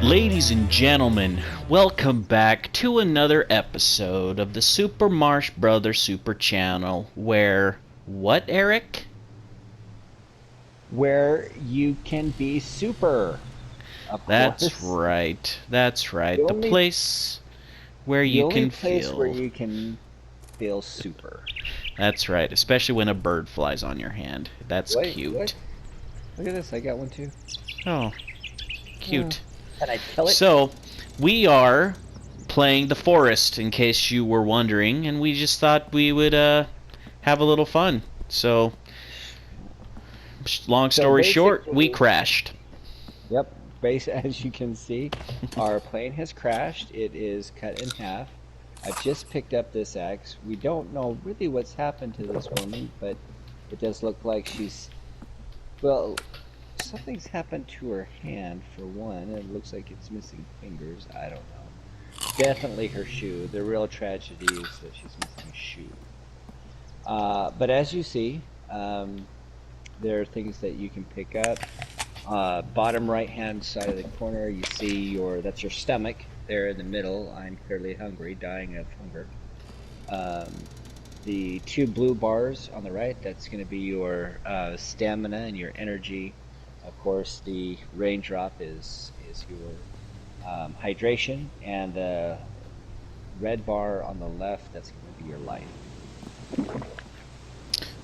Ladies and gentlemen, welcome back to another episode of the Super Marsh Brothers Super Channel, where what, Eric? Where you can be super, of That's course. right. That's The right. The only place where the you only can place where feel. you can feel super. That's right, especially when a bird flies on your hand. That's Wait, what? cute. Look at this, I got one too. Oh, Hmm. cute. Can I kill it? So, we are playing the forest, in case you were wondering, and we just thought we would have a little fun. So, long So story short, we basically, crashed. yep, base as you can see, our plane has crashed. It is cut in half. I've just picked up this axe. We don't know really what's happened to this woman, but it does look like well, something's happened to her hand for one. It looks like it's missing fingers. I don't know. Definitely her shoe. The real tragedy is that she's missing a shoe. But as you see, there are things that you can pick up. Bottom right hand side of the corner, you see that's your stomach. There in the middle, I'm clearly hungry, dying of hunger. Um, the two blue bars on the right, that's going to be your stamina and your energy. Of course, the raindrop is your hydration, and the red bar on the left, that's going to be your life.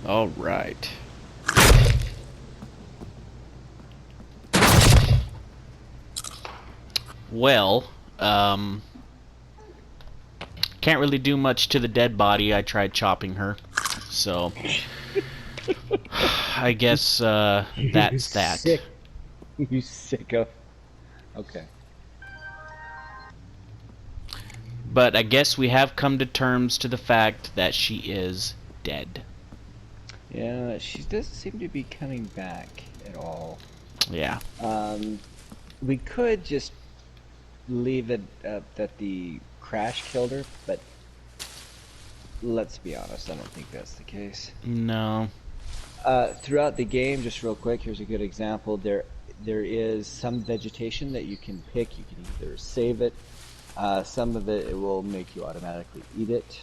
All right. Well, can't really do much to the dead body. I tried chopping her, so I guess You that's that. sick, you sicko. Okay. But I guess we have come to terms to the fact that she is dead. Yeah, she doesn't seem to be coming back at all. Yeah. Um, we could just leave it that the crash killed her, but let's be honest, I don't think that's the case. No. Throughout the game, just real quick, here's a good example. There is some vegetation that you can pick. You can either save it. Some of it will make you automatically eat it.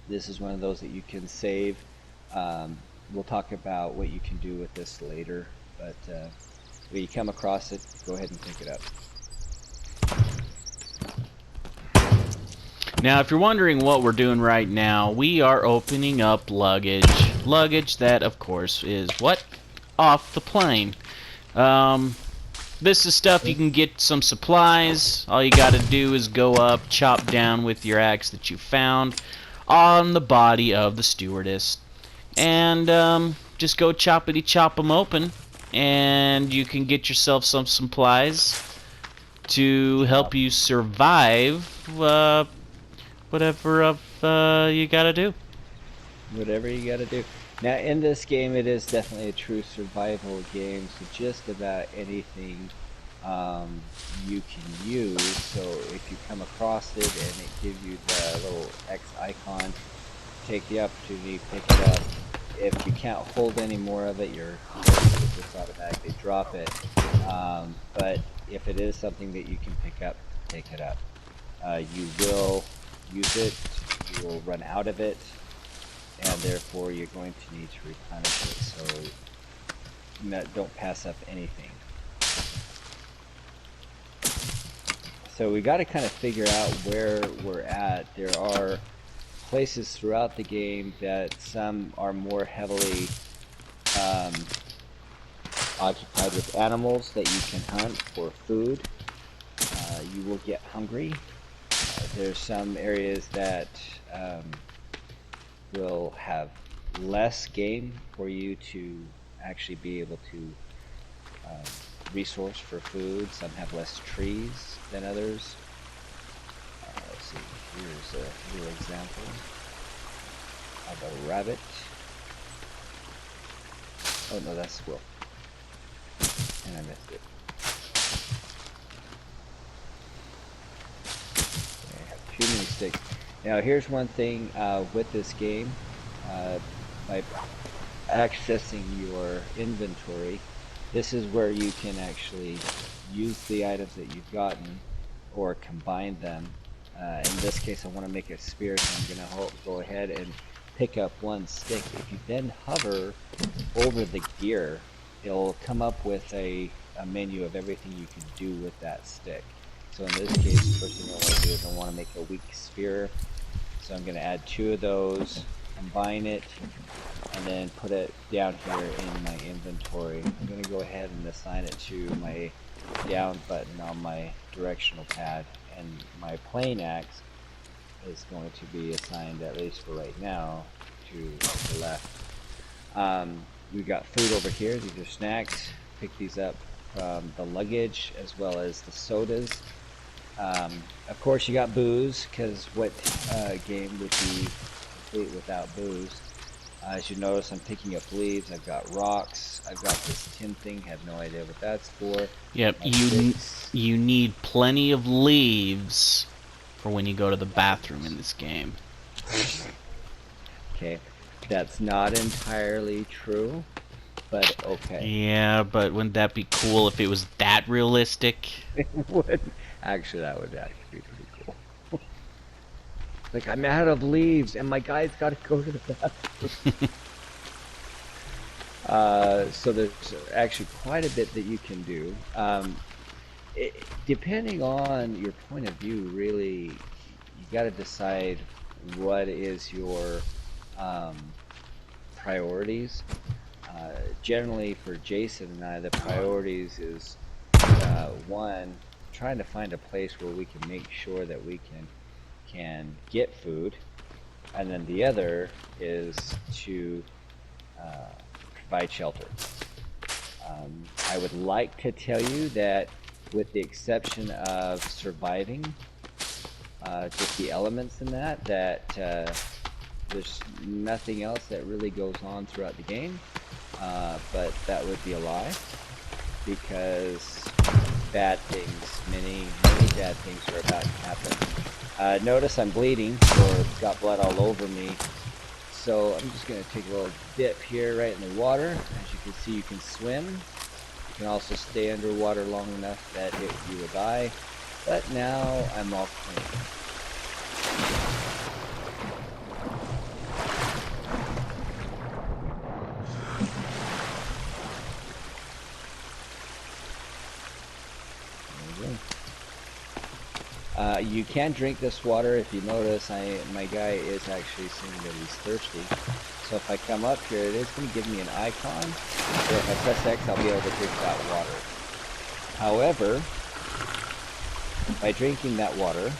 This is one of those that you can save. We'll talk about what you can do with this later, but when you come across it, go ahead and pick it up. Now, if you're wondering what we're doing right now, we are opening up luggage. Luggage that, of course, is what? Off the plane. This is stuff you can get some supplies. All you gotta do is go up, chop down with your axe that you found on the body of the stewardess. And just go choppity chop them open. And you can get yourself some supplies to help you survive whatever you gotta do. Whatever you gotta do. Now, in this game, it is definitely a true survival game, so just about anything you can use. So if you come across it and it gives you the little X icon, take the opportunity, pick it up. If you can't hold any more of it, you're going to just automatically drop it. But if it is something that you can pick up, pick it up. You will use it, you will run out of it, and therefore you're going to need to replenish it, so don't pass up anything. So we got to kind of figure out where we're at. There are places throughout the game that some are more heavily occupied with animals that you can hunt for food. You will get hungry. There's some areas that will have less game for you to actually be able to resource for food. Some have less trees than others. Let's see, here's a little example of a rabbit. Oh no, that's squirrel. And I missed it. I have too many sticks. Now here's one thing with this game. By accessing your inventory, This is where you can actually use the items that you've gotten or combine them. In this case, I want to make a spear, so I'm going to go ahead and pick up one stick. If you then hover over the gear, it'll come up with a menu of everything you can do with that stick. So in this case, first thing I want to do is I want to make a weak spear. So I'm going to add 2 of those, combine it, and then put it down here in my inventory. I'm going to go ahead and assign it to my down button on my directional pad, and my plane axe is going to be assigned, at least for right now, to the left. We've got food over here. These are snacks. Pick these up from the luggage as well as the sodas. Of course, you got booze, because what game would be complete without booze? As you notice, I'm picking up leaves. I've got rocks. I've got this tin thing. Have no idea what that's for. Yep, you need plenty of leaves for when you go to the bathroom in this game. Okay, that's not entirely true, but okay. Yeah, but wouldn't that be cool if it was that realistic? It would. Actually, that would actually be pretty cool. Like, I'm out of leaves, and my guy's got to go to the bathroom. So there's actually quite a bit that you can do. Depending on your point of view, really, you got to decide what is your priorities. Generally, for Jason and I, the priorities is one, trying to find a place where we can make sure that we can get food, and then the other is to provide shelter. I would like to tell you that, with the exception of surviving, just the elements in that, there's nothing else that really goes on throughout the game, but that would be a lie, because bad things, many bad things are about to happen. Notice I'm bleeding, or got blood all over me, so I'm just going to take a little dip here right in the water. As you can see, you can swim. You can also stay underwater long enough that you will die, but now I'm all clean. You can drink this water. If you notice, my guy is actually saying that he's thirsty. So if I come up here, it is going to give me an icon. So if I press X, I'll be able to drink that water. However, by drinking that water,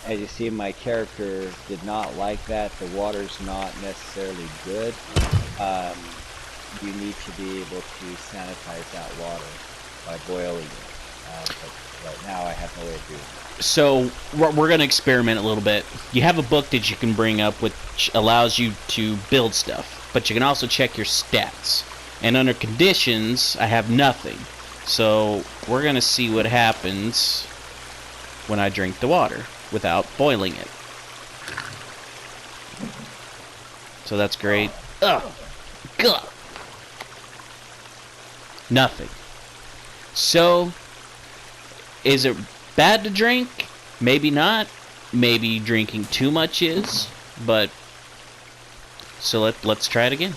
as you see, my character did not like that. The water's not necessarily good. You need to be able to sanitize that water by boiling it. But right now I have no way of doing it. So we're going to experiment a little bit. You have a book that you can bring up which allows you to build stuff, but you can also check your stats. And under conditions, I have nothing. So we're going to see what happens when I drink the water without boiling it. So that's great. Ugh. Gah. Nothing. So, is it bad to drink? Maybe not. Maybe drinking too much is. But, so let's try it again.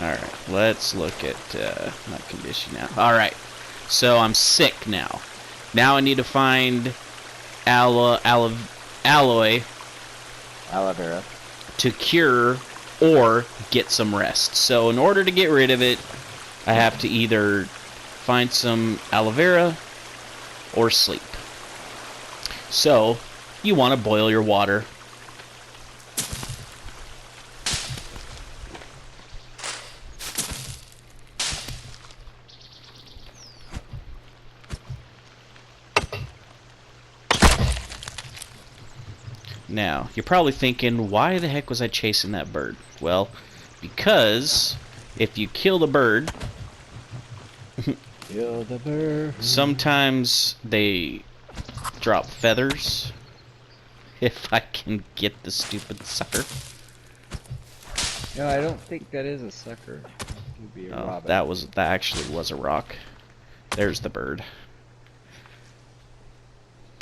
Alright, let's look at my condition now. Alright, so I'm sick now. Now I need to find aloe vera to cure or get some rest. So in order to get rid of it, I have to either find some aloe vera or sleep. So you want to boil your water. Now, you're probably thinking, why the heck was I chasing that bird? Well, because if you kill the bird, Kill the bird. Sometimes they drop feathers. If I can get the stupid sucker. No, I don't think that is a sucker. It could be a Oh, robin. that actually was a rock. There's the bird.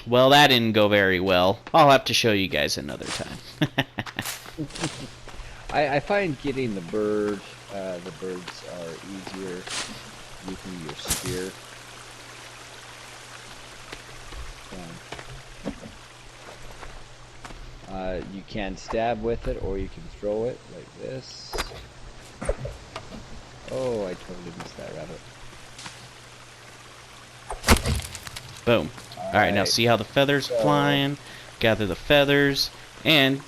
Well, that didn't go very well. I'll have to show you guys another time. I find getting the birds are easier using your spear. You can stab with it, or you can throw it like this. Oh, I totally missed that rabbit. Boom. Alright, now see how the feathers So- flying? Gather the feathers and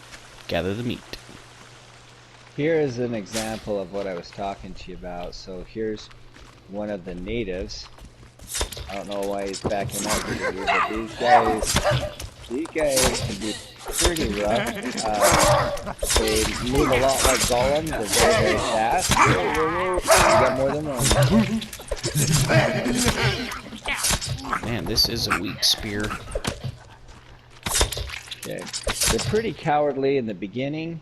gather the meat. Here is an example of what I was talking to you about. So here's one of the natives. I don't know why he's backing up with you, but these guys can be pretty rough. They move a lot like Gollum. They're very, very fast. You got more than one. Man, this is a weak spear. Okay. They're pretty cowardly in the beginning.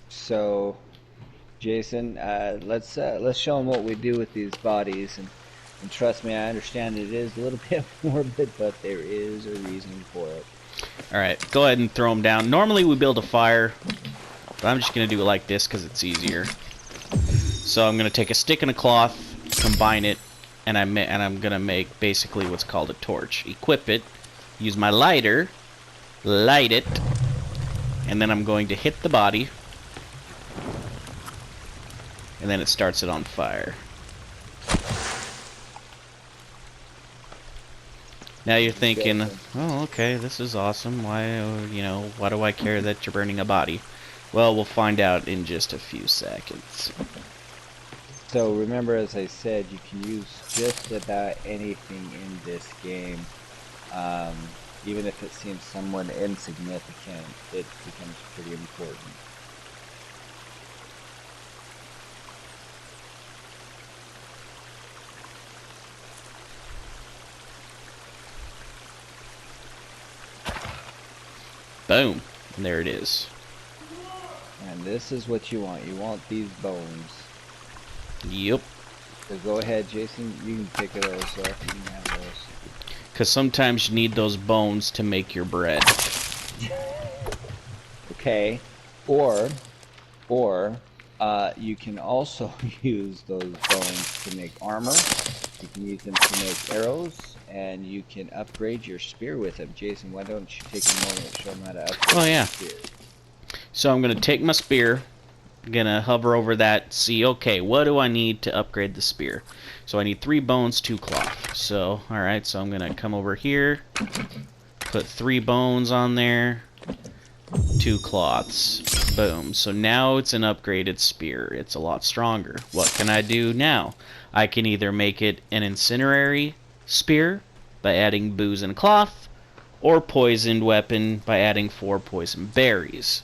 So, Jason, let's show them what we do with these bodies, and trust me, I understand it is a little bit morbid, but there is a reason for it. Alright, go ahead and throw them down. Normally we build a fire, but I'm just going to do it like this because it's easier. So I'm going to take a stick and a cloth, combine it, and I'm going to make basically what's called a torch. Equip it, use my lighter, light it, and then I'm going to hit the body, and then it starts it on fire. Now you're thinking, oh, okay, this is awesome. Why, why do I care that you're burning a body? Well, we'll find out in just a few seconds. So remember, as I said, you can use just about anything in this game. Even if it seems somewhat insignificant, it becomes pretty important. Boom. And there it is. And this is what you want. You want these bones. Yep. So go ahead, Jason. You can pick those up. You can have those. Because sometimes you need those bones to make your bread. Okay. Or you can also use those bones to make armor. You can use them to make arrows, and you can upgrade your spear with them. Jason, why don't you take a moment and show them how to upgrade Oh, yeah. your spear? So I'm going to take my spear, going to hover over that, see, okay, what do I need to upgrade the spear? So I need 3 bones, 2 cloth. So, alright, so I'm going to come over here, put 3 bones on there, 2 cloths. Boom. So now it's an upgraded spear. It's a lot stronger. What can I do now? I can either make it an incinerary spear by adding booze and cloth, or poisoned weapon by adding 4 poison berries,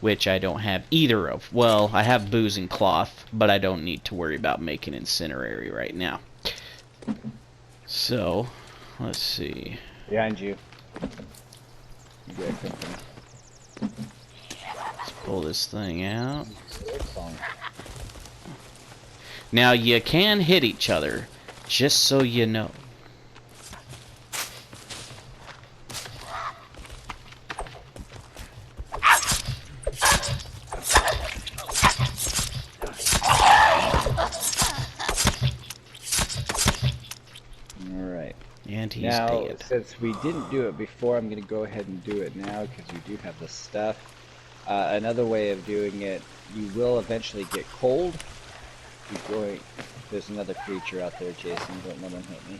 which I don't have either of. Well, I have booze and cloth, but I don't need to worry about making incinerary right now. So, let's see. Behind you. You got something. Let's pull this thing out. Excellent. Now, you can hit each other, just so you know. Alright. And he's Now, dead. since we didn't do it before, I'm going to go ahead and do it now because we do have the stuff. Another way of doing it, you will eventually get cold. There's another creature out there, Jason. Don't let him hit me.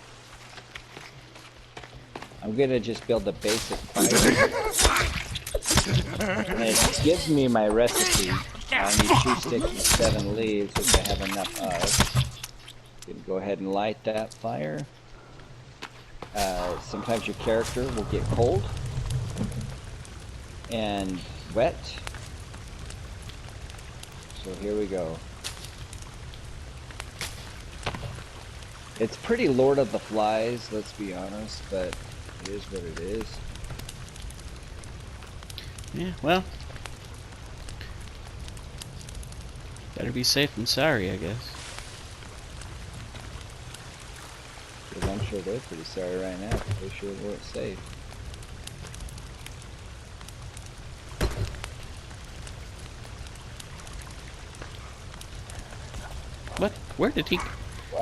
I'm going to just build a basic fire. And it gives me my recipe. I need 2 sticks and 7 leaves, which I have enough of. I'm going to go ahead and light that fire. Sometimes your character will get cold and wet. So here we go. It's pretty Lord of the Flies, let's be honest, but it is what it is. Yeah, well, better be safe than sorry, I guess. Because I'm sure they're pretty sorry right now, because they sure weren't safe. What? Where did he? Wow,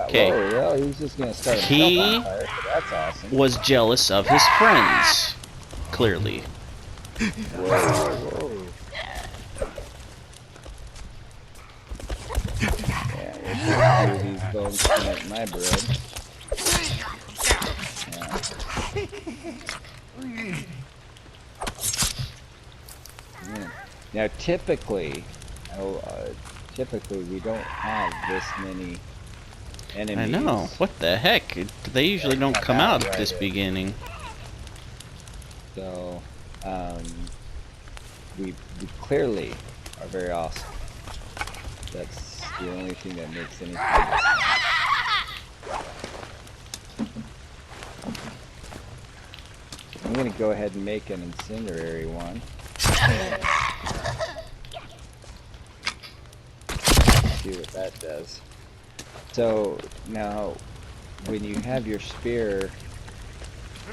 Okay. whoa, well, he's just gonna start himself He on fire, so that's awesome. was jealous of his friends, clearly. Whoa, whoa, whoa. Yeah, we'll these bones connect my bread. Yeah. Now, typically, typically we don't have this many enemies. I know. What the heck? They usually don't come out at this right beginning. So, we clearly are very awesome. That's the only thing that makes anything. I'm gonna go ahead and make an incendiary one. See what that does. So now, when you have your spear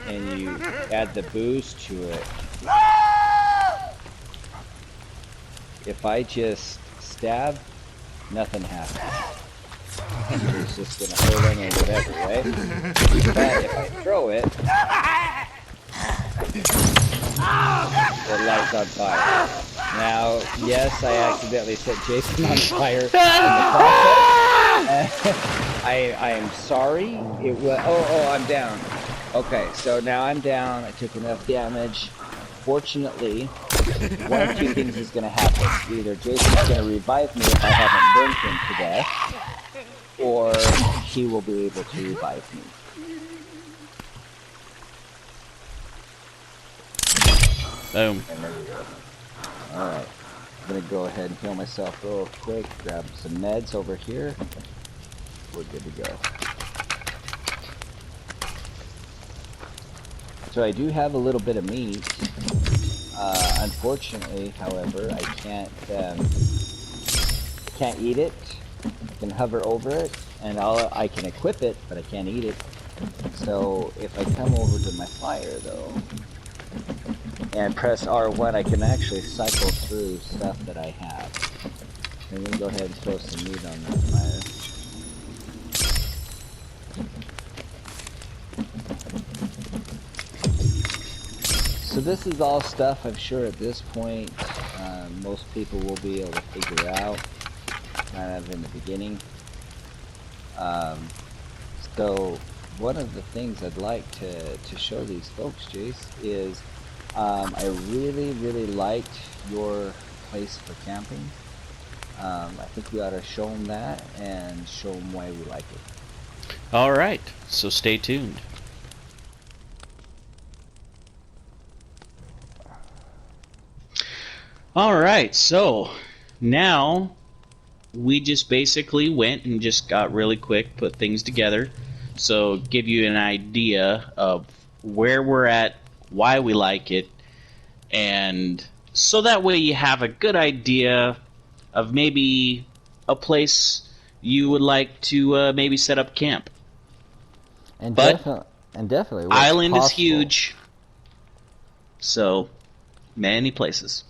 and you add the booze to it, if I just stab, nothing happens. It's just gonna hurt him or whatever, right? But if I throw it, it lights on fire. Now, yes, I accidentally set Jason on fire in the process. I am sorry. It was. Oh, I'm down. Okay, so now I'm down. I took enough damage. Fortunately, one of two things is going to happen. Either Jason's going to revive me if I haven't burned him to death, or he will be able to revive me. Boom. And there we go. Alright. I'm going to go ahead and heal myself real quick. Grab some meds over here. We're good to go. So I do have a little bit of meat. Unfortunately, however, I can't eat it. I can hover over it, and I can equip it, but I can't eat it. So if I come over to my fire, though, and press R1, I can actually cycle through stuff that I have. I'm gonna go ahead and throw some meat on that fire. So this is all stuff I'm sure at this point most people will be able to figure out kind of in the beginning. So one of the things I'd like to show these folks, Jace, is I really liked your place for camping. I think we ought to show them that and show them why we like it. Alright, so stay tuned. Alright, so now we just basically went and just got really quick, put things together. So give you an idea of where we're at, why we like it, and so that way you have a good idea of maybe a place you would like to maybe set up camp. And But definitely, island possible. is huge, so many places.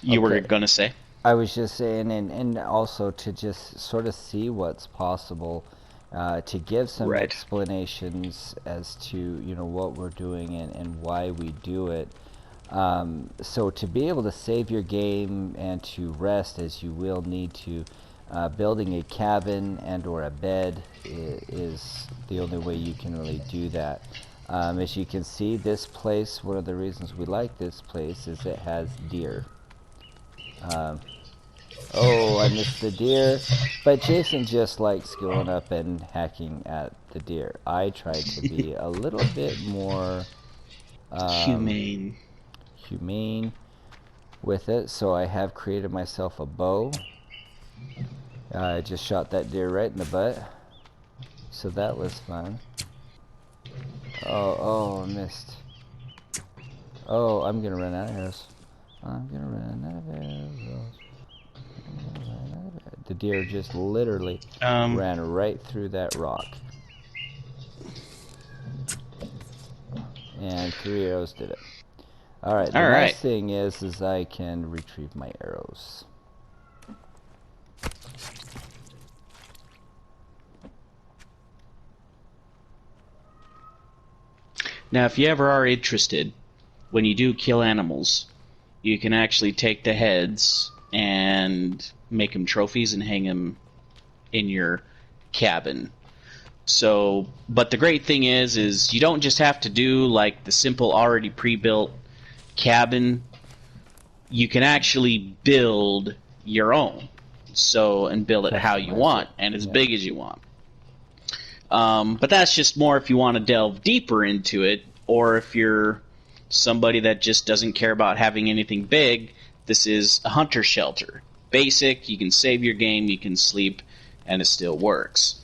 You were gonna say? I was just saying, and also to just sort of see what's possible, to give some Right. explanations as to what we're doing and why we do it. So to be able to save your game and to rest as you will need to, building a cabin and or a bed is the only way you can really do that. As you can see, this place, one of the reasons we like this place is it has deer. Oh, I missed the deer. But Jason just likes going up and hacking at the deer. I tried to be a little bit more Humane. humane with it. So I have created myself a bow. I just shot that deer right in the butt. So that was fun. Oh, I missed. Oh, I'm gonna run out of arrows. I'm gonna run out of arrows. The deer just literally ran right through that rock. And 3 arrows did it. Alright, the nice thing is I can retrieve my arrows. Now, if you ever are interested, when you do kill animals, you can actually take the heads and make them trophies and hang them in your cabin. So, but the great thing is you don't just have to do like the simple already pre-built cabin. You can actually build your own. So, and build it how you want and as big as you want. But that's just more if you want to delve deeper into it, or if you're somebody that just doesn't care about having anything big. This is a hunter shelter. Basic, you can save your game, you can sleep, and it still works.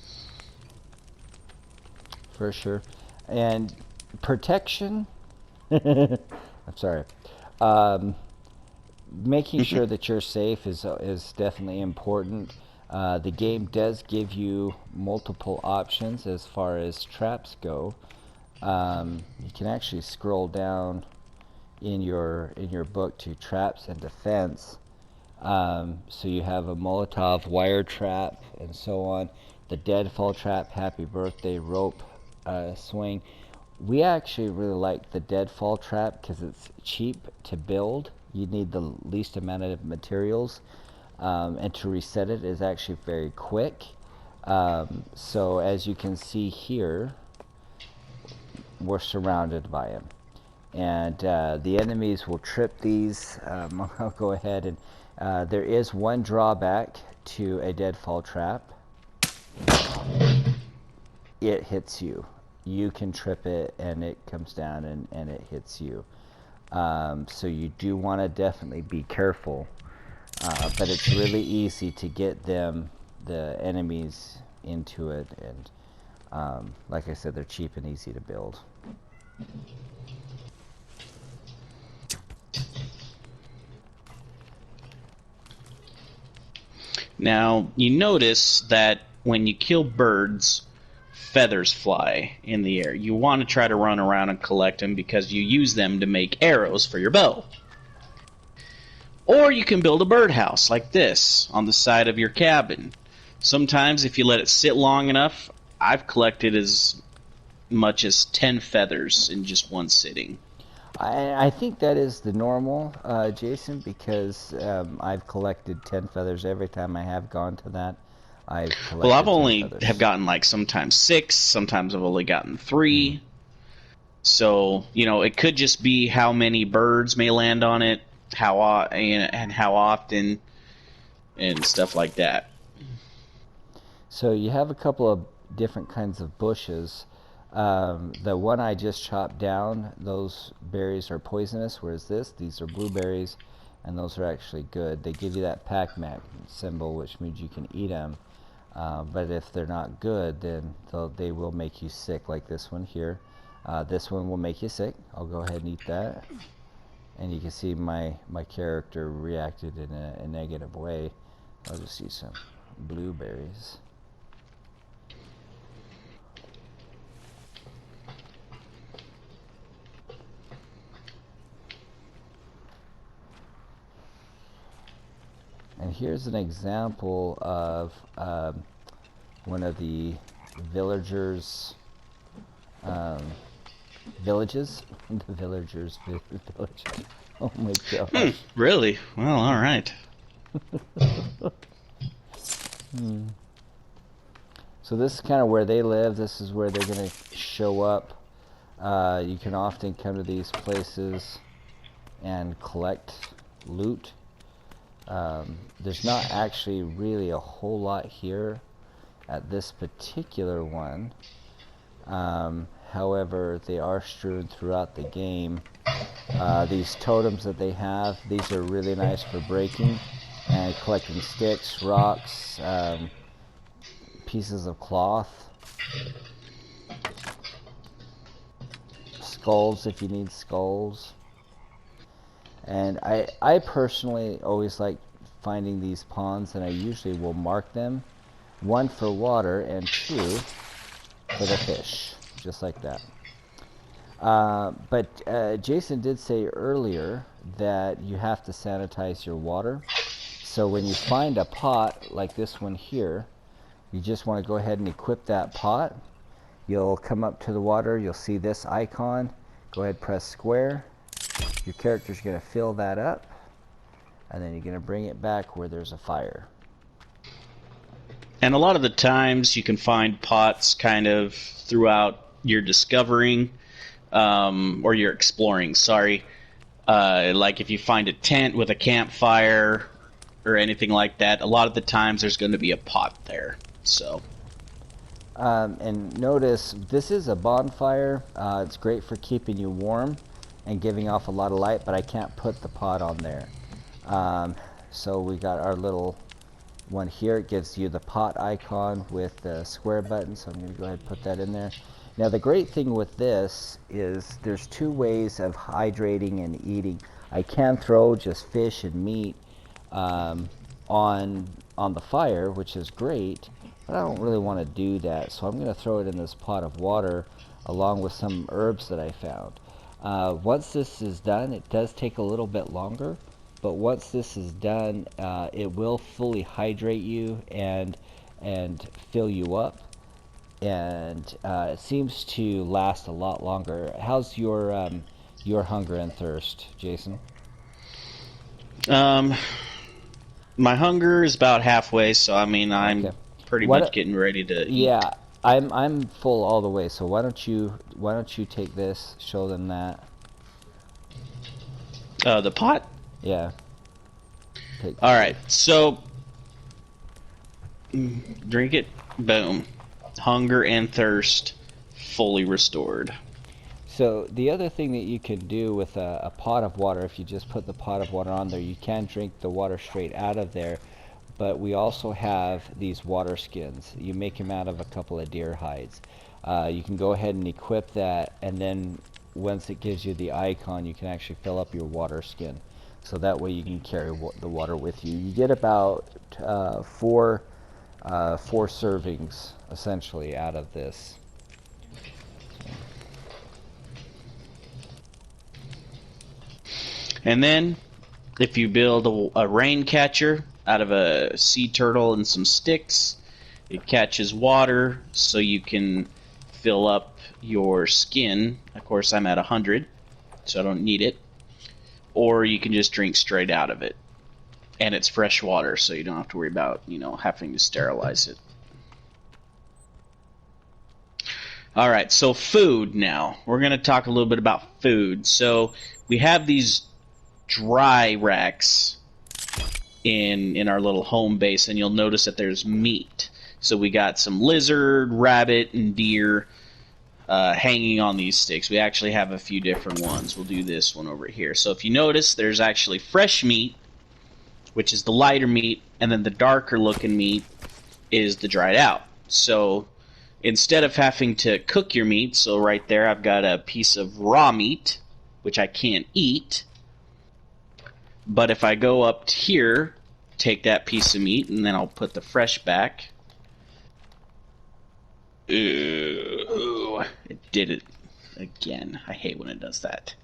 For sure. And protection, I'm sorry, making sure that you're safe is definitely important. The game does give you multiple options as far as traps go. You can actually scroll down in your book to traps and defense. So you have a Molotov wire trap and so on. The deadfall trap, happy birthday rope swing. We actually really like the deadfall trap because it's cheap to build. You need the least amount of materials, and to reset it is actually very quick. So as you can see here, we're surrounded by them, and the enemies will trip these. I'll go ahead and there is one drawback to a deadfall trap. It hits you. You can trip it and it comes down and it hits you. So you do want to definitely be careful. But it's really easy to get the enemies into it, and like I said, they're cheap and easy to build. Now, you notice that when you kill birds, feathers fly in the air. You want to try to run around and collect them because you use them to make arrows for your bow. Or you can build a birdhouse like this on the side of your cabin. Sometimes if you let it sit long enough, I've collected as much as 10 feathers in just one sitting. I think that is the normal, Jason, because I've collected 10 feathers every time I have gone to that. I've only have gotten like sometimes 6, sometimes I've only gotten 3. So, you know, it could just be how many birds may land on it, how often, and stuff like that. So you have a couple of different kinds of bushes. The one I just chopped down, those berries are poisonous, whereas these are blueberries, and those are actually good. They give you that Pac-Man symbol, which means you can eat them. But if they're not good, then they will make you sick, like this one here. This one will make you sick. I'll go ahead and eat that. And you can see my character reacted in a negative way. I'll just use some blueberries. And here's an example of one of the villagers' villages. The villagers' village. Oh my god. Really? Well, all right. So this is kind of where they live. This is where they're going to show up. You can often come to these places and collect loot. There's not actually really a whole lot here at this particular one. However, they are strewn throughout the game. These totems that they have, these are really nice for breaking. and collecting sticks, rocks, pieces of cloth, skulls if you need skulls. And I personally always like finding these ponds, and I usually will mark them, 1 for water and 2 for the fish, just like that. But Jason did say earlier that you have to sanitize your water. So when you find a pot like this one here, you just want to go ahead and equip that pot. You'll come up to the water, you'll see this icon. Go ahead, press square. Your character's going to fill that up, and then you're going to bring it back where there's a fire. And a lot of the times you can find pots kind of throughout your discovering, or your exploring, sorry. Like if you find a tent with a campfire or anything like that, a lot of the times there's going to be a pot there. So. And notice, this is a bonfire. It's great for keeping you warm and giving off a lot of light, but I can't put the pot on there. So we got our little one here. It gives you the pot icon with the square button, so I'm going to go ahead and put that in there. Now the great thing with this is there's 2 ways of hydrating and eating. I can throw just fish and meat on the fire, which is great, but I don't really want to do that, so I'm going to throw it in this pot of water along with some herbs that I found. Once this is done, it does take a little bit longer, but once this is done, it will fully hydrate you and fill you up, and it seems to last a lot longer. How's your hunger and thirst, Jason? My hunger is about halfway, so I mean I'm Okay. pretty much getting ready to eat. Yeah, I'm full all the way. So why don't you take this? Show them that. The pot? Yeah. All right. So drink it. Boom. Hunger and thirst fully restored. So the other thing that you can do with a pot of water, if you just put the pot of water on there, you can drink the water straight out of there. But we also have these water skins. You make them out of a couple of deer hides. You can go ahead and equip that, and then once it gives you the icon, you can actually fill up your water skin. So that way you can carry the water with you. You get about 4 servings essentially out of this. And then if you build a rain catcher out of a sea turtle and some sticks, it catches water so you can fill up your skin. Of course, I'm at 100, so I don't need it. Or you can just drink straight out of it. And it's fresh water, so you don't have to worry about, having to sterilize it. Alright, so food now. We're going to talk a little bit about food. So we have these dry racks in our little home base, and you'll notice that there's meat. So we got some lizard, rabbit, and deer hanging on these sticks. We actually have a few different ones. We'll do this one over here. So if you notice, there's actually fresh meat, which is the lighter meat, and then the darker looking meat is the dried out. So instead of having to cook your meat, so right there I've got a piece of raw meat, which I can't eat. But if I go up here, take that piece of meat, and then I'll put the fresh back. Ooh, it did it again. I hate when it does that.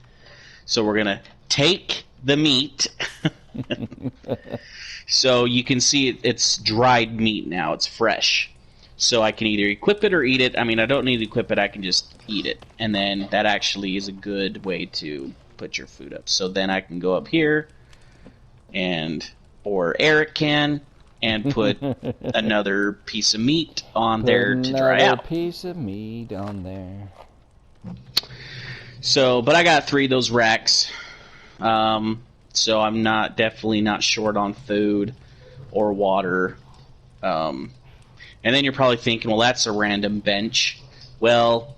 So we're going to take the meat. So you can see it's dried meat now. It's fresh. So I can either equip it or eat it. I mean, I don't need to equip it. I can just eat it. And then that actually is a good way to put your food up. So then I can go up here, or Eric can, and put another piece of meat on there to dry out. Another piece of meat on there. So, but I got 3 of those racks. So I'm definitely not short on food or water. And then you're probably thinking, well, that's a random bench. Well,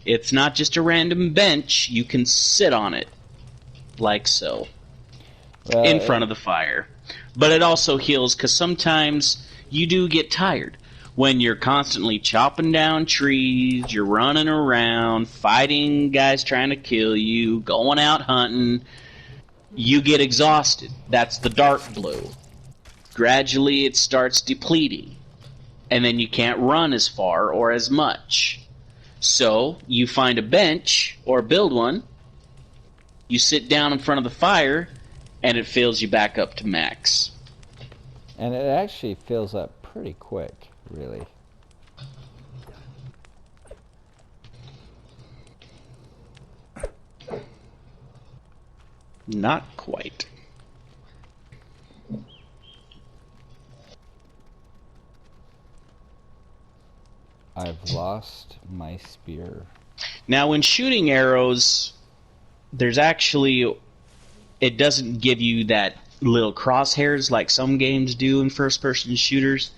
it's not just a random bench. You can sit on it, like so, in front of the fire. But it also heals because sometimes you do get tired. When you're constantly chopping down trees, you're running around, fighting guys trying to kill you, going out hunting, you get exhausted. That's the dark blue. Gradually it starts depleting, and then you can't run as far or as much. So you find a bench or build one, you sit down in front of the fire, and it fills you back up to max. And it actually fills up pretty quick, really. Not quite. I've lost my spear. Now, when shooting arrows, there's actually, it doesn't give you that little crosshairs like some games do in first-person shooters.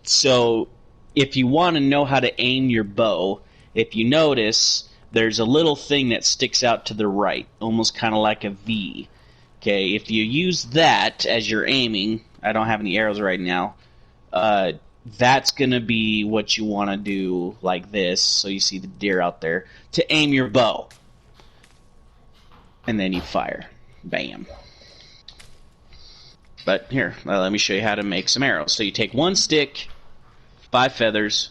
So, if you want to know how to aim your bow, if you notice, there's a little thing that sticks out to the right, almost kind of like a V. Okay, if you use that as you're aiming, I don't have any arrows right now, that's going to be what you want to do like this, so you see the deer out there, to aim your bow. And then you fire. Bam. But here, let me show you how to make some arrows. So you take one stick, 5 feathers,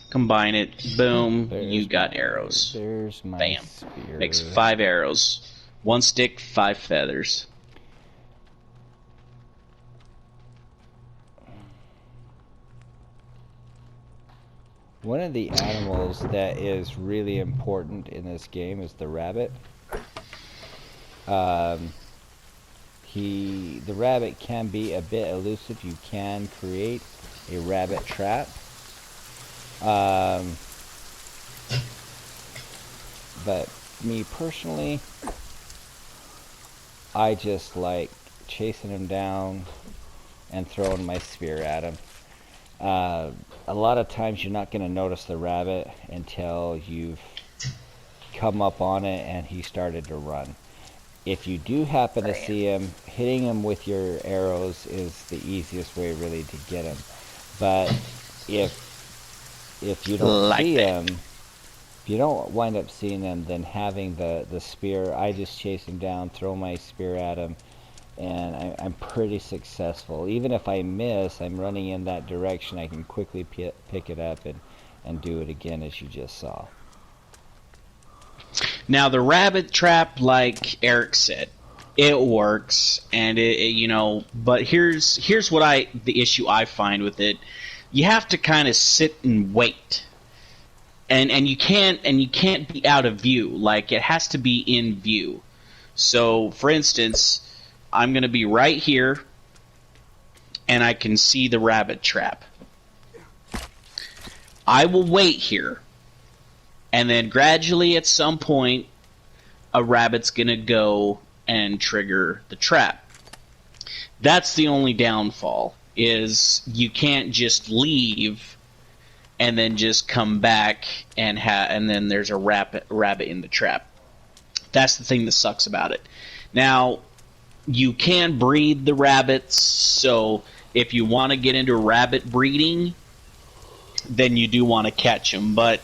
combine it, boom, you got arrows. There's my Bam. spear. Makes 5 arrows. One stick, 5 feathers. One of the animals that is really important in this game is the rabbit. The rabbit can be a bit elusive. You can create a rabbit trap. But me personally, I just like chasing him down and throwing my spear at him. A lot of times you're not going to notice the rabbit until you've come up on it and he started to run. If you do happen to see him, hitting him with your arrows is the easiest way really to get him. But if you don't see him, if you don't wind up seeing him, then having the spear, I just chase him down, throw my spear at him, and I'm pretty successful. Even if I miss, I'm running in that direction, I can quickly pick it up and do it again, as you just saw. Now, the rabbit trap, like Eric said, it works, and but here's what the issue I find with it. You have to kind of sit and wait. And you can't be out of view. Like, it has to be in view. So, for instance, I'm going to be right here, and I can see the rabbit trap. I will wait here, and then gradually at some point, a rabbit's going to go and trigger the trap. That's the only downfall, is you can't just leave and then just come back and then there's a rabbit in the trap. That's the thing that sucks about it. Now, you can breed the rabbits, so if you want to get into rabbit breeding, then you do want to catch them. But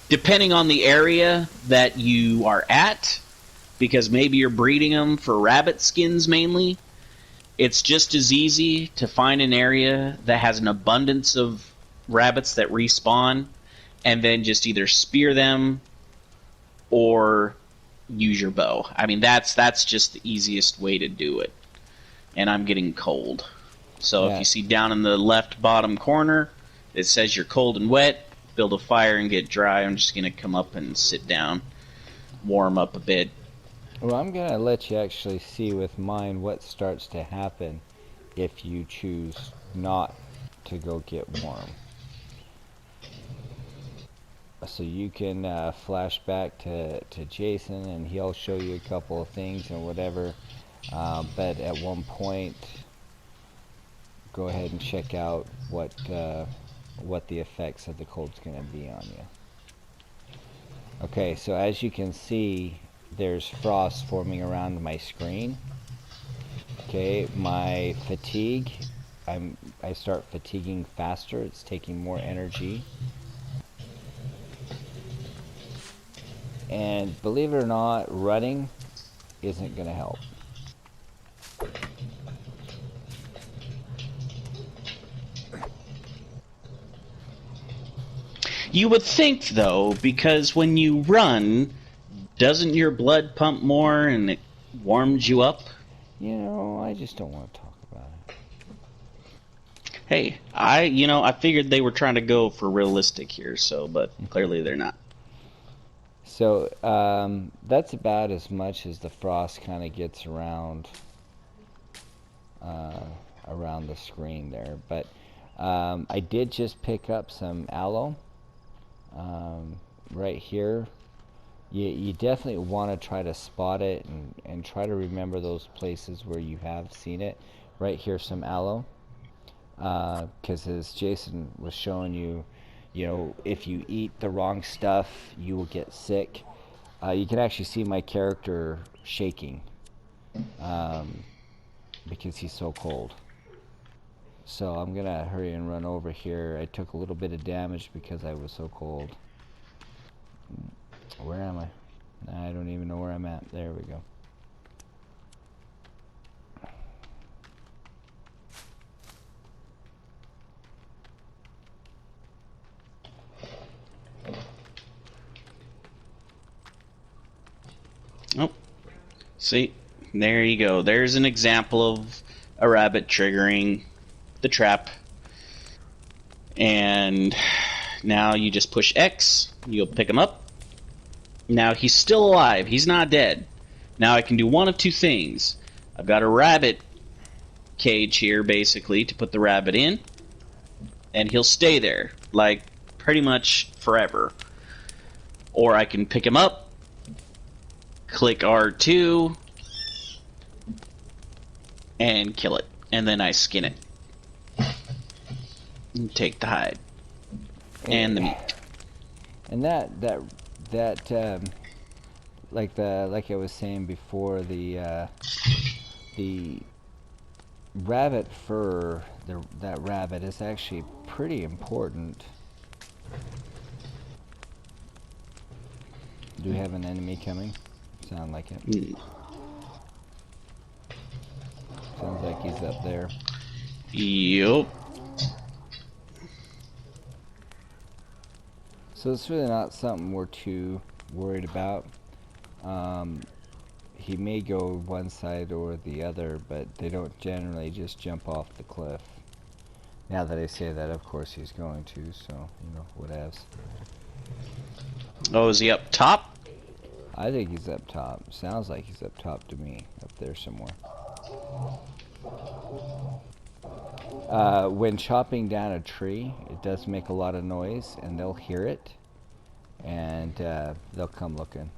depending on the area that you are at, because maybe you're breeding them for rabbit skins mainly, it's just as easy to find an area that has an abundance of rabbits that respawn, and then just either spear them or use your bow. I mean, that's just the easiest way to do it. And I'm getting cold. So Yeah. if you see down in the left bottom corner, it says you're cold and wet, build a fire and get dry. I'm just going to come up and sit down, warm up a bit. Well, I'm going to let you actually see with mine what starts to happen if you choose not to go get warm. So you can flash back to Jason, and he'll show you a couple of things and whatever. But at one point, go ahead and check out what the effects of the cold's going to be on you. Okay, so as you can see, there's frost forming around my screen. Okay, my fatigue, I start fatiguing faster. It's taking more energy. And believe it or not, running isn't going to help. You would think, though, because when you run, doesn't your blood pump more and it warms you up? You know, I just don't want to talk about it. Hey, I figured they were trying to go for realistic here, but clearly they're not. So, that's about as much as the frost kind of gets around the screen there. But I did just pick up some aloe right here. You definitely want to try to spot it and try to remember those places where you have seen it. Right here, some aloe. Because as Jason was showing you, if you eat the wrong stuff, you will get sick. You can actually see my character shaking because he's so cold. So I'm going to hurry and run over here. I took a little bit of damage because I was so cold. Where am I? I don't even know where I'm at. There we go. Oh, see, there you go. There's an example of a rabbit triggering the trap. And now you just push X, you'll pick him up. Now he's still alive, he's not dead. Now I can do one of two things. I've got a rabbit cage here, basically, to put the rabbit in. And he'll stay there, like, pretty much forever. Or I can pick him up, click R2, and kill it. And then I skin it. And take the hide. And the meat. And that like I was saying before, the rabbit fur, that rabbit is actually pretty important. Do we have an enemy coming? Sound like it. Sounds like he's up there. Yup. So it's really not something we're too worried about. He may go one side or the other, but they don't generally just jump off the cliff. Now that I say that, of course he's going to, so, whatevs. Oh, is he up top? I think he's up top. Sounds like he's up top to me, up there somewhere. When chopping down a tree, it does make a lot of noise, and they'll hear it, and they'll come looking.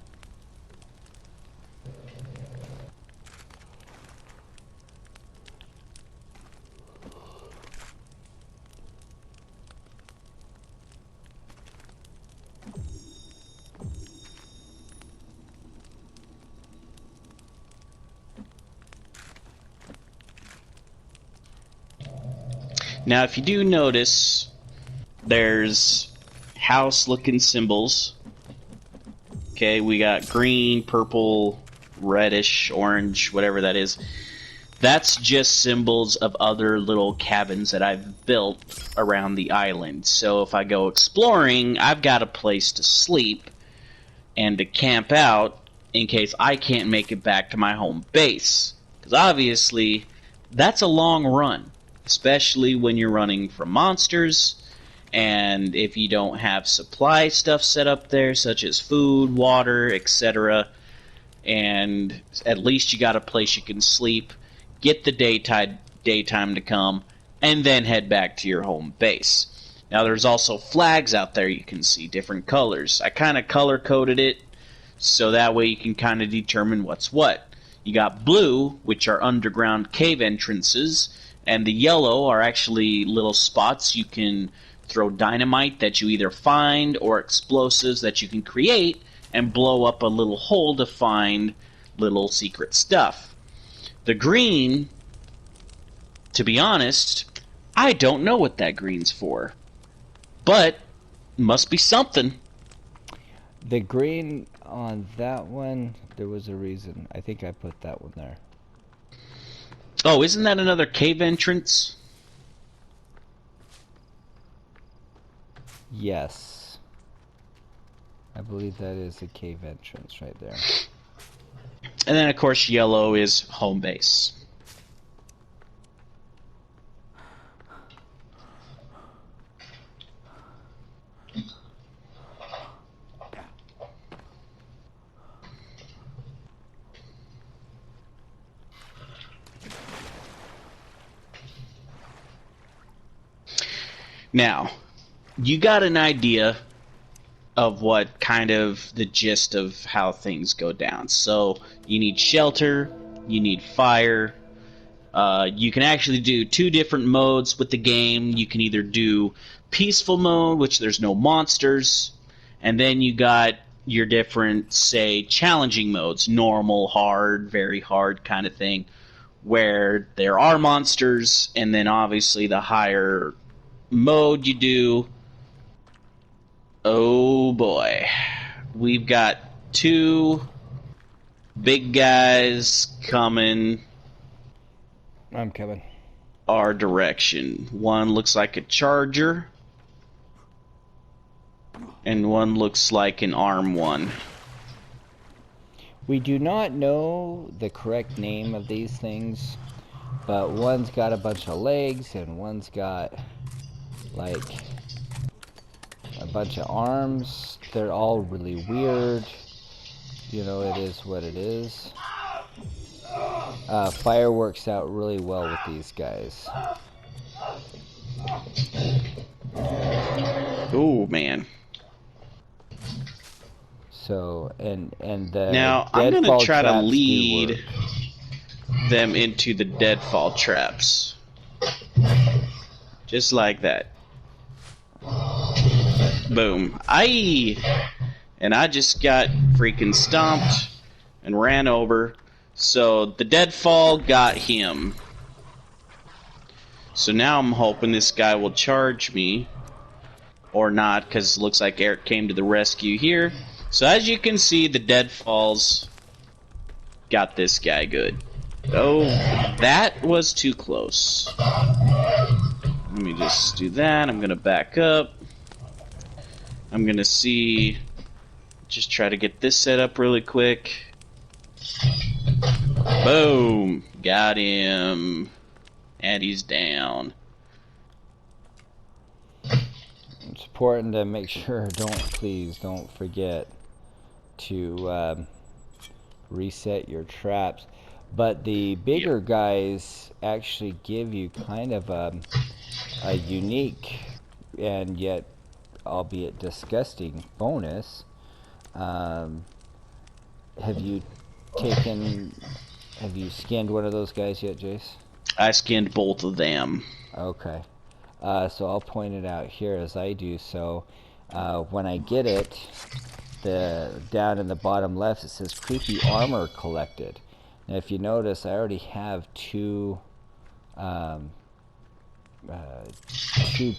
Now, if you do notice, there's house-looking symbols. Okay, we got green, purple, reddish, orange, whatever that is. That's just symbols of other little cabins that I've built around the island. So if I go exploring, I've got a place to sleep and to camp out in case I can't make it back to my home base. Because obviously, that's a long run. Especially when you're running from monsters, and if you don't have supply stuff set up there, such as food, water, etc., and at least you got a place you can sleep, get the daytime to come, and then head back to your home base. Now there's also flags out there you can see, different colors. I kind of color-coded it, so that way you can kind of determine what's what. You got blue, which are underground cave entrances, and the yellow are actually little spots you can throw dynamite that you either find or explosives that you can create and blow up a little hole to find little secret stuff. The green, to be honest, I don't know what that green's for. But, must be something. The green on that one, there was a reason. I think I put that one there. Oh, isn't that another cave entrance? Yes. I believe that is a cave entrance right there. And then, of course, yellow is home base. Now, you got an idea of what kind of the gist of how things go down. So, you need shelter, you need fire. You can actually do 2 different modes with the game. You can either do peaceful mode, which there's no monsters, and then you got your different, say, challenging modes, normal, hard, very hard kind of thing, where there are monsters, and then obviously the higher mode you do, oh boy, we've got 2 big guys coming I'm coming. our direction. One looks like a charger, and one looks like an arm one. We do not know the correct name of these things, but one's got a bunch of legs and one's got like a bunch of arms. They're all really weird. You know, it is what it is. Fire works out really well with these guys. Oh man. So, and the Now, I'm going to deadfall try to traps do lead work. them into the deadfall traps. Just like that. Boom. Aye! And I just got freaking stomped and ran over. So the deadfall got him. So now I'm hoping this guy will charge me. Or not, because it looks like Eric came to the rescue here. So as you can see, the deadfalls got this guy good. Oh, that was too close. Let me just do that. I'm going to back up. I'm going to see... Just try to get this set up really quick. Boom! Got him. And he's down. It's important to make sure, please don't forget to reset your traps. But the bigger guys actually give you kind of a unique and yet albeit disgusting bonus. Have you skinned one of those guys yet, Jace? I skinned both of them. Okay. So I'll point it out here as I do so. When I get it, down in the bottom left it says creepy armor collected. Now if you notice, I already have two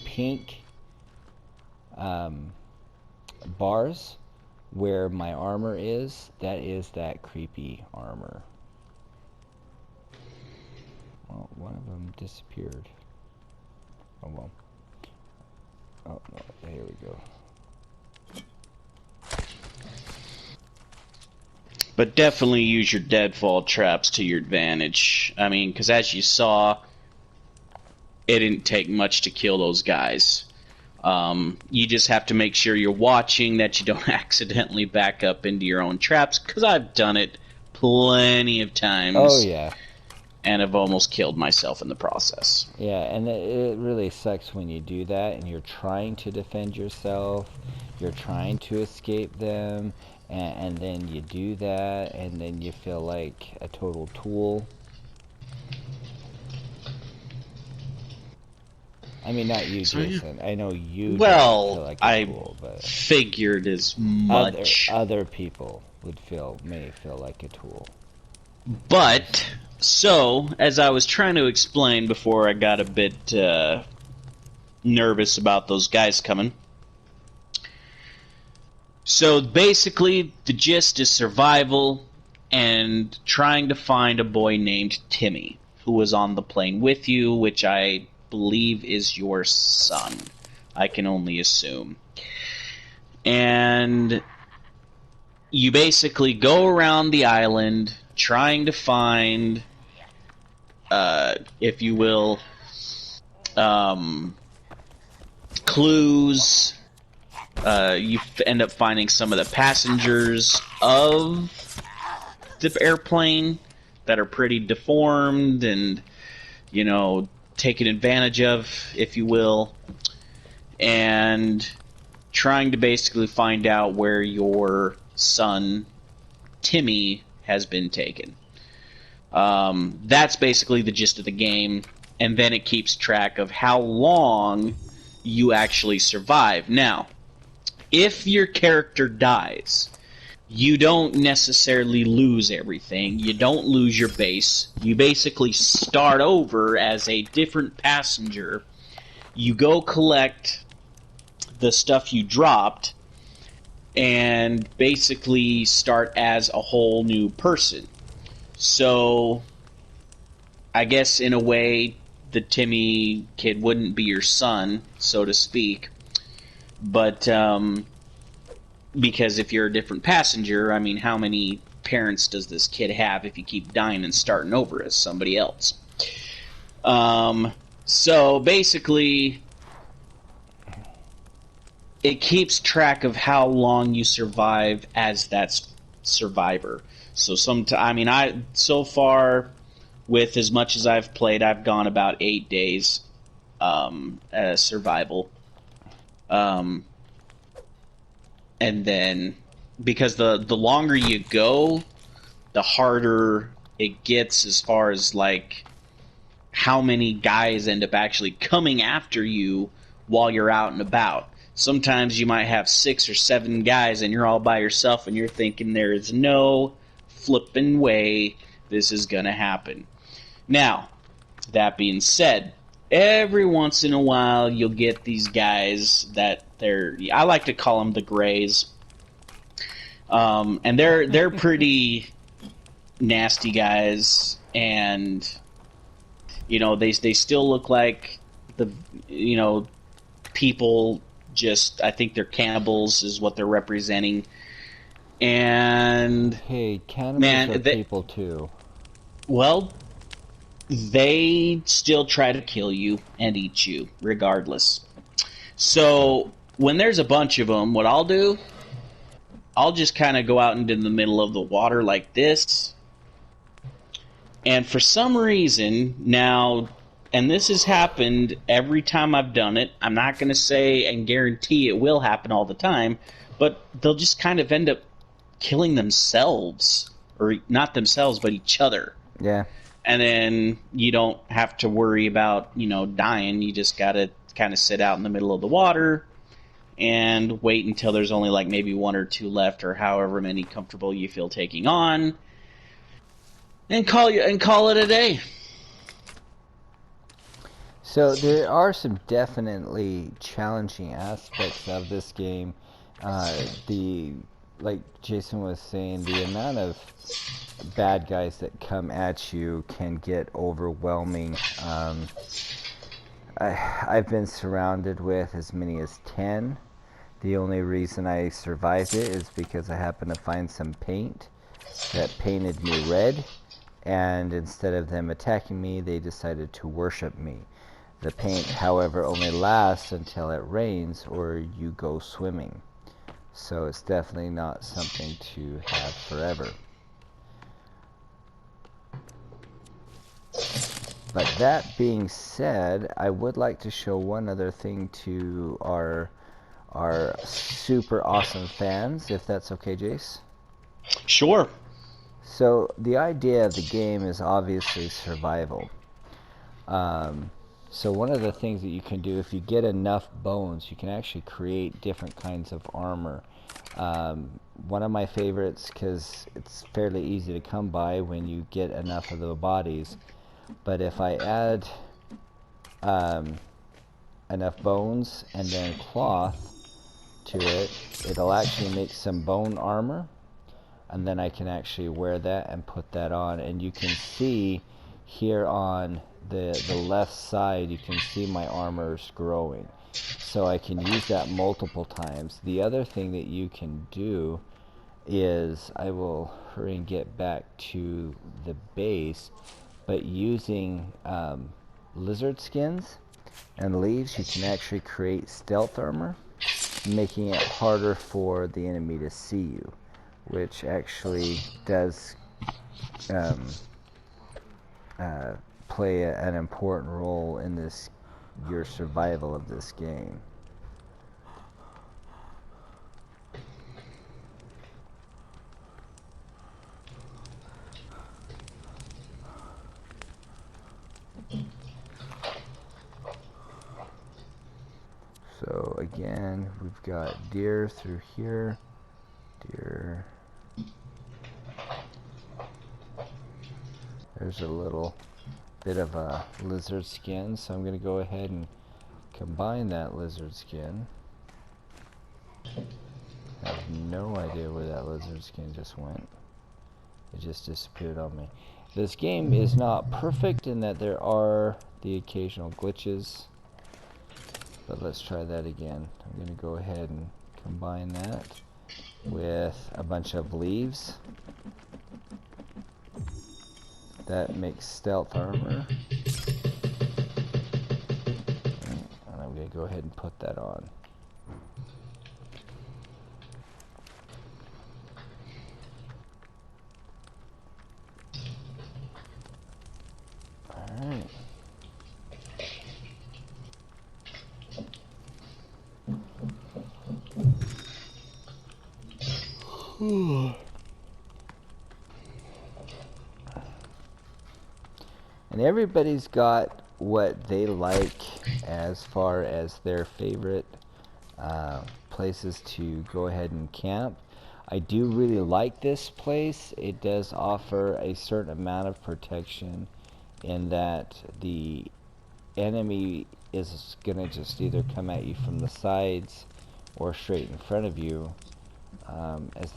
pink bars where my armor is. That is that creepy armor. Well, one of them disappeared. Oh well. Oh no, here we go. But definitely use your deadfall traps to your advantage. I mean, because as you saw, it didn't take much to kill those guys. You just have to make sure you're watching that you don't accidentally back up into your own traps, because I've done it plenty of times. Oh yeah. And I've almost killed myself in the process. Yeah, and it really sucks when you do that and you're trying to defend yourself, you're trying to escape them, and then you do that, and then you feel like a total tool. I mean, not you, So, yeah. Jason. I know you don't feel Well, like a I tool, but figured as other much. other people may feel like a tool. But, so, as I was trying to explain before I got a bit nervous about those guys coming. So basically, the gist is survival and trying to find a boy named Timmy, who was on the plane with you, which I believe is your son. I can only assume. And you basically go around the island trying to find, if you will, clues. You end up finding some of the passengers of the airplane that are pretty deformed and, you know, taken advantage of, if you will, and trying to basically find out where your son, Timmy, has been taken. That's basically the gist of the game, and then it keeps track of how long you actually survive. Now, if your character dies, you don't necessarily lose everything. You don't lose your base. You basically start over as a different passenger. You go collect the stuff you dropped and basically start as a whole new person. So, I guess in a way, the Timmy kid wouldn't be your son, so to speak. But, because if you're a different passenger, I mean, how many parents does this kid have if you keep dying and starting over as somebody else? So basically, it keeps track of how long you survive as that survivor. So so far, with as much as I've played, I've gone about 8 days as survival. And then, because the longer you go, the harder it gets as far as, like, how many guys end up actually coming after you while you're out and about. Sometimes you might have 6 or 7 guys and you're all by yourself and you're thinking there is no flippin' way this is going to happen. Now, that being said, every once in a while you'll get these guys that I like to call them the Greys. And they're pretty nasty guys, and you know, they still look like people. Just, I think they're cannibals is what they're representing. And Hey, cannibals are people too. Well, they still try to kill you and eat you regardless. So when there's a bunch of them, what I'll do, I'll just kind of go out into the middle of the water like this. And for some reason, now, and this has happened every time I've done it, I'm not going to say and guarantee it will happen all the time, but they'll just kind of end up killing themselves. Or not themselves, but each other. Yeah. And then you don't have to worry about, dying. You just got to kind of sit out in the middle of the water and wait until there's only like maybe 1 or 2 left, or however many comfortable you feel taking on, and call it a day. So there are some definitely challenging aspects of this game. Like Jason was saying, the amount of bad guys that come at you can get overwhelming. I've been surrounded with as many as 10. The only reason I survived it is because I happened to find some paint that painted me red, and instead of them attacking me, they decided to worship me. The paint, however, only lasts until it rains or you go swimming. So it's definitely not something to have forever. But that being said, I would like to show one other thing to our super awesome fans, if that's okay, Jace? Sure. So the idea of the game is obviously survival. So one of the things that you can do, if you get enough bones, you can actually create different kinds of armor. One of my favorites, because it's fairly easy to come by when you get enough of the bodies, but if I add enough bones and then cloth to it, it'll actually make some bone armor, and then I can actually wear that and put that on. And you can see here on the left side, you can see my armor's growing, so I can use that multiple times. The other thing that you can do is, I will hurry and get back to the base, but using lizard skins and leaves, you can actually create stealth armor, making it harder for the enemy to see you, which actually does play an important role in your survival of this game. So again, we've got deer through here, deer. There's a little bit of a lizard skin, so I'm going to go ahead and combine that lizard skin. I have no idea where that lizard skin just went. It just disappeared on me. This game is not perfect in that there are the occasional glitches, but let's try that again. I'm going to go ahead and combine that with a bunch of leaves. That makes stealth armor. And I'm going to go ahead and put that on. Alright. And everybody's got what they like as far as their favorite places to go ahead and camp. I do really like this place. It does offer a certain amount of protection in that the enemy is gonna just either come at you from the sides or straight in front of you, as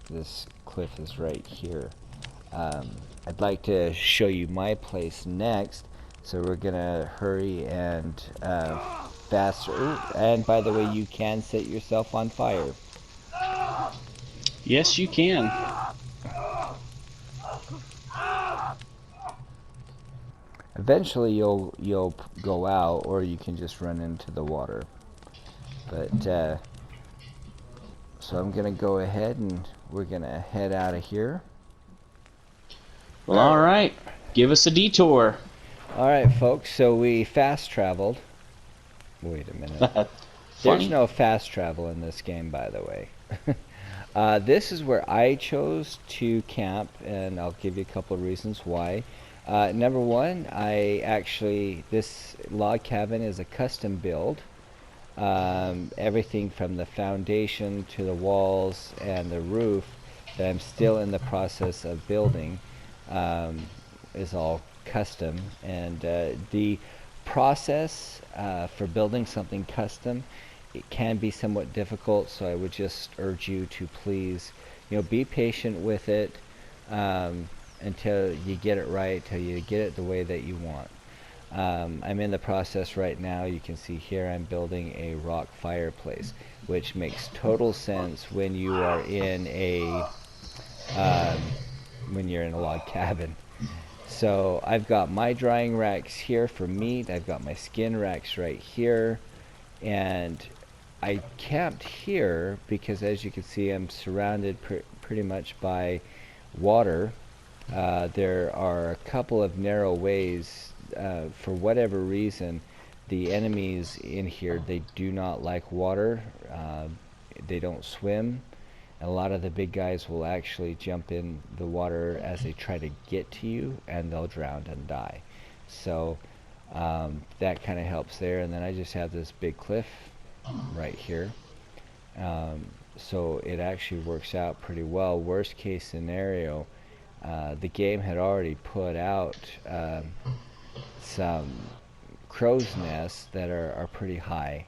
this cliff is right here. I'd like to show you my place next, so we're gonna hurry and faster. And by the way, you can set yourself on fire. Yes, you can. Eventually, you'll go out, or you can just run into the water. But so I'm gonna go ahead and we're gonna head out of here. Well, all right. Give us a detour. All right, folks. So we fast traveled. Wait a minute. There's no fast travel in this game, by the way. This is where I chose to camp, and I'll give you a couple of reasons why. Number one, this log cabin is a custom build. Everything from the foundation to the walls and the roof that I'm still in the process of building is all custom. And the process for building something custom, it can be somewhat difficult, so I would just urge you to please, be patient with it until you get it right, till you get it the way that you want. I'm in the process right now. You can see here I'm building a rock fireplace, which makes total sense when you are in a log cabin. So I've got my drying racks here for meat. I've got my skin racks right here, and I camped here because, as you can see, I'm surrounded pretty much by water. There are a couple of narrow ways. For whatever reason, the enemies in here, they do not like water. They don't swim. And a lot of the big guys will actually jump in the water as they try to get to you, and they'll drown and die. So That kind of helps there. And then I just have this big cliff right here. So it actually works out pretty well. Worst case scenario, the game had already put out some crow's nests that are pretty high,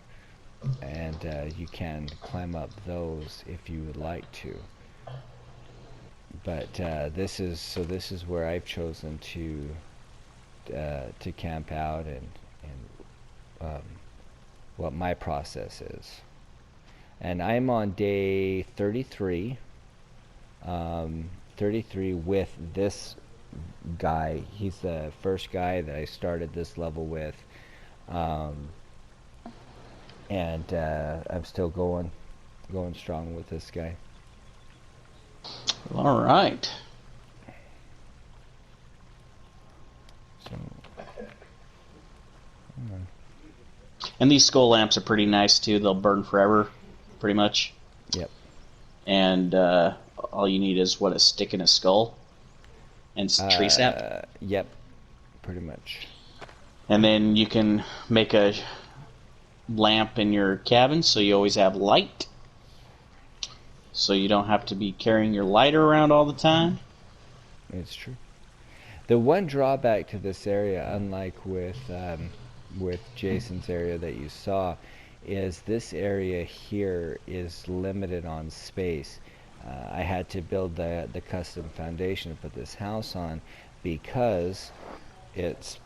and you can climb up those if you would like to. But this is where I've chosen to camp out, and what my process is. And I'm on day 33. 33 with this guy. He's the first guy that I started this level with, and I'm still going strong with this guy. All right. So, And these skull lamps are pretty nice too. They'll burn forever, pretty much. yep. And all you need is a stick and a skull, and tree sap. Yep. Pretty much. And then you can make a lamp in your cabin, so you always have light. So you don't have to be carrying your lighter around all the time. It's true. The one drawback to this area, unlike with Jason's area that you saw, is this area here is limited on space. I had to build the custom foundation to put this house on because it's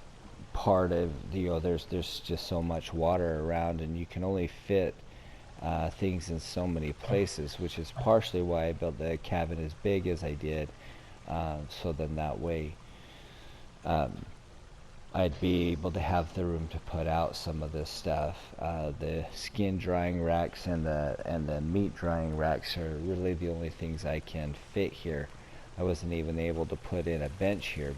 part of, there's just so much water around, and you can only fit things in so many places, which is partially why I built the cabin as big as I did, so then that way I'd be able to have the room to put out some of this stuff. The skin drying racks and the meat drying racks are really the only things I can fit here. I wasn't even able to put in a bench here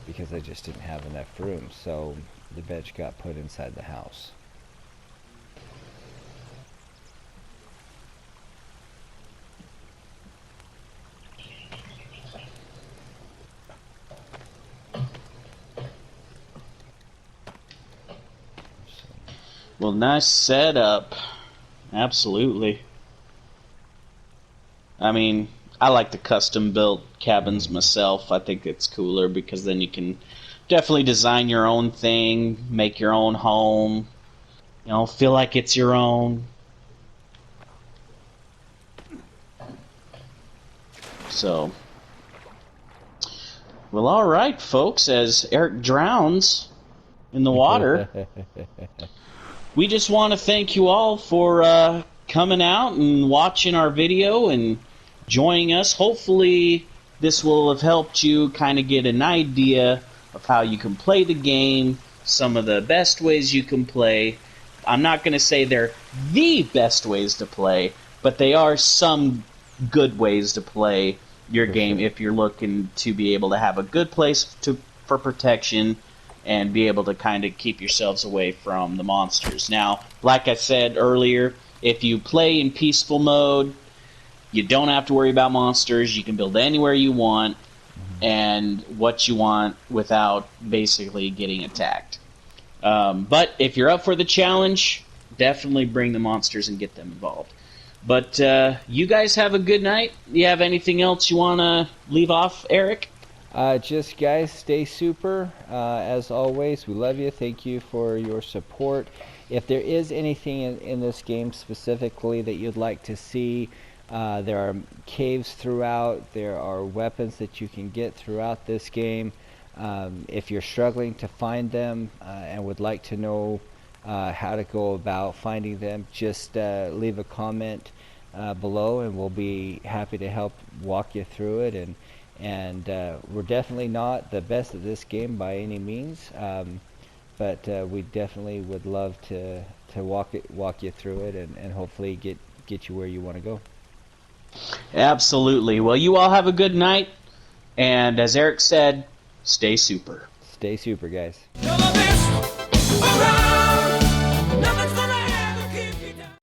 because I just didn't have enough room, so the bench got put inside the house. Well, nice setup. Absolutely. I mean, I like the custom built cabins myself. I think it's cooler because then you can definitely design your own thing, make your own home, feel like it's your own. So, well, all right, folks, as Eric drowns in the water, we just want to thank you all for coming out and watching our video and joining us. Hopefully this will have helped you kind of get an idea of how you can play the game, some of the best ways you can play. I'm not going to say they're the best ways to play, but they are some good ways to play your game if you're looking to be able to have a good place for protection and be able to kind of keep yourselves away from the monsters. Now, like I said earlier, if you play in peaceful mode, you don't have to worry about monsters. You can build anywhere you want and what you want without basically getting attacked. But if you're up for the challenge, definitely bring the monsters and get them involved. But you guys have a good night. You have anything else you want to leave off, Eric? Just guys, stay super. As always, we love you. Thank you for your support. If there is anything in this game specifically that you'd like to see, there are caves throughout. There are weapons that you can get throughout this game. If you're struggling to find them and would like to know how to go about finding them, just leave a comment below, and we'll be happy to help walk you through it. And we're definitely not the best at this game by any means, but we definitely would love to walk you through it and hopefully get you where you want to go. Absolutely. Well, you all have a good night, and as Eric said, stay super. Stay super, guys.